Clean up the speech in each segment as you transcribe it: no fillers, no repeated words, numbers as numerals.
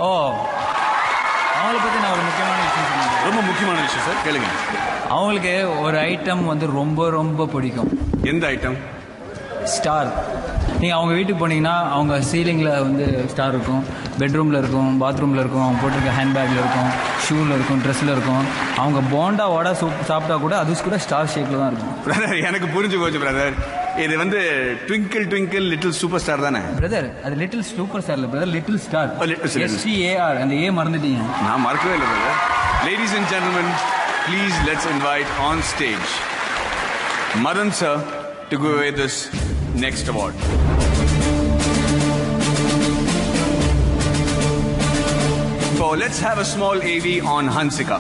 ஓ, அவங்கள பற்றி நான் ஒரு முக்கியமான விஷயம் சொன்னேன். ரொம்ப முக்கியமான விஷயம் சார், கேளுங்க. அவங்களுக்கு ஒரு ஐட்டம் வந்து ரொம்ப ரொம்ப பிடிக்கும். எந்த ஐட்டம்? ஸ்டார். நீங்கள் அவங்க வீட்டுக்கு போனீங்கன்னா அவங்க சீலிங்கில் வந்து ஸ்டார் இருக்கும், பெட்ரூமில் இருக்கும், பாத்ரூமில் இருக்கும், அவங்க போட்டிருக்க ஹேண்ட்பேக்கில் இருக்கும், ஷூவில் இருக்கும், ட்ரெஸ்ஸில் இருக்கும். அவங்க போண்டா வடை சாப்பிட்டா கூட அது கூட ஸ்டார் ஷேப்பில் தான் இருக்கும். பிரதர், எனக்கு புரிஞ்சு போச்சு பிரதர். இது வந்து twinkle twinkle little super star தானே? பிரதர், அது லிட்டில் சூப்பர் ஸ்டார் இல்லை பிரதர், லிட்டில் ஸ்டார். STAR. அந்த ஏ மறந்துட்டீங்க. நான் மறக்கவே இல்லை brother. Ladies and gentlemen, please let's invite on stage Madan sir to give away this next award. So let's have a small AV on Hansika.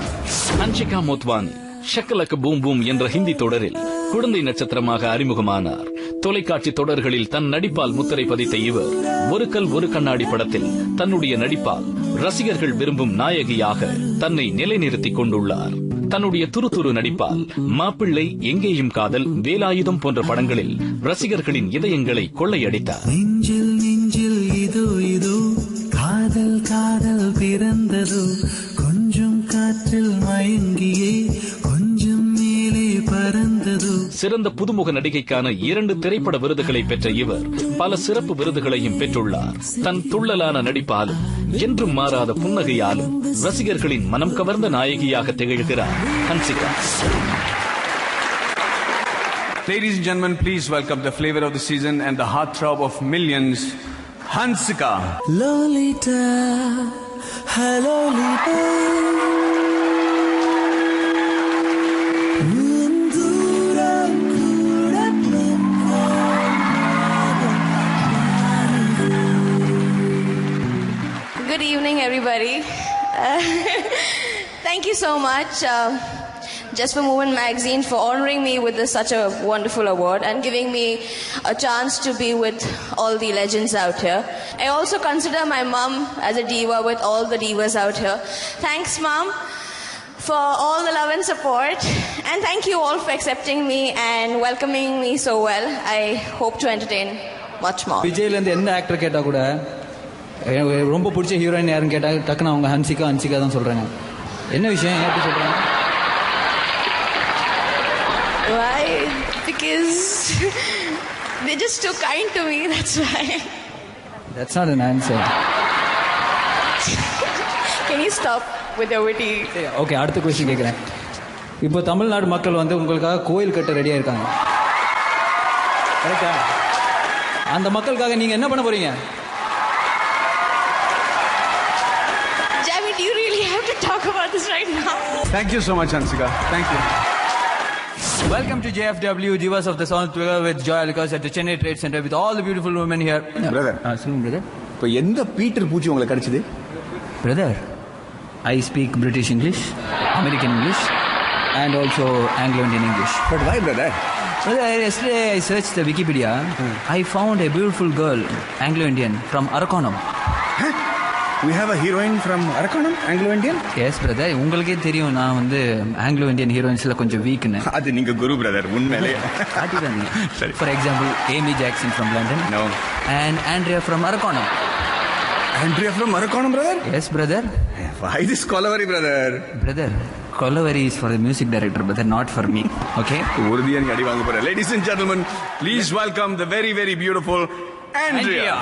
Hansika Motwani Shakalaka Boom Boom என்ற ஹிந்தி தொடரில் குழந்தை நட்சத்திரமாக அறிமுகமானார். தொலைக்காட்சி தொடர்களில் தன் நடிப்பால் முத்திரை பதித்த இவர் ஒரு கல் ஒரு கண்ணாடி படத்தில் தன்னுடைய நடிப்பால் ரசிகர்கள் விரும்பும் நாயகியாக தன்னை நிலைநிறுத்திக் கொண்டுள்ளார். தன்னுடைய துருதுரு நடிப்பால் மாப்பிள்ளை, எங்கேயும் காதல், வேலாயுதம் போன்ற படங்களில் ரசிகர்களின் இதயங்களை கொள்ளையடித்தார். நெஞ்சில் நெஞ்சில் இதோ இதோ காதல் காதல் பிறந்ததோ, கொஞ்சம் காற்றில் மயங்கியே கொஞ்சம் மேலே பறந்ததோ. சிறந்த புதுமுக நடிகைக்கான 2 திரைப்பட விருதுகளை பெற்ற இவர் பல சிறப்பு விருதுகளையும் பெற்றுள்ளார். தன் துள்ளலான நடிப்பாலும் என்றும் மாறாத புன்னகையாலும் ரசிகர்களின் மனம் கவர்ந்த நாயகியாக திகழ்கிறார் Hansika. Ladies and gentlemen, please welcome the flavor of the season and the heartthrob of millions, Hansika. Lolita, hello Lolita. Good evening, everybody. Thank you so much, Just for Movement Magazine, for honoring me with such a wonderful award and giving me a chance to be with all the legends out here. I also consider my mom as a diva with all the divas out here. Thanks, Mom, for all the love and support. And thank you all for accepting me and welcoming me so well. I hope to entertain much more. விஜய்லேருந்து எந்த actor கேட்டால் கூட ரொம்ப பிடிச்ச heroine யாருன்னு கேட்டால் டக்குன்னு அவங்க ஹன்சிகா தான் சொல்கிறாங்க. என்ன விஷயம், ஏன் அப்படி சொல்கிறாங்க? Why? Because they're just too kind to me, that's why. That's not an answer. Can you stop with your witty? Okay, அடுத்த கொஸ்டின் கேட்குறேன். இப்போ தமிழ்நாடு மக்கள் வந்து உங்களுக்காக கோயில் கட்ட ரெடியாக இருக்காங்க, கரெக்டா? அந்த மக்களுக்காக நீங்கள் என்ன பண்ண போறீங்க? Jamie, do you really have to talk about this right now? Thank you so much, Hansika. Thank you. Welcome to JFW, Divas of the Sound, together with Joy Alucas at the Chennai Trade Center with all the beautiful women here. Brother. சொல்லுங்க brother. இப்போ எந்த Peter பூச்சி உங்களுக்கு கிடைச்சது? Brother, I speak British English, American English and also Anglo-Indian English. But why, brother? Brother, yesterday I searched the Wikipedia. I found a beautiful girl, Anglo-Indian, from Arakonam. We have a heroine from Arakonam, Anglo-Indian? Yes, brother. உங்களுக்கே தெரியும் நான் வந்து Anglo-Indian ஹீரோயின்ஸ்ல கொஞ்சம் வீக்னு. அது நீங்க குரு brother, உண்மையிலே. சரி. For example, Amy Jackson from London. No. And Andrea from Arakonam. Andrea from Arakonam, brother? Yes, brother. Why this Kolaveri, brother? Brother, Kolaveri is for the music director, brother, not for me. Okay? உறுதியா நீ அடி வாங்க போற. Ladies and gentlemen, please welcome the very, very beautiful Andrea.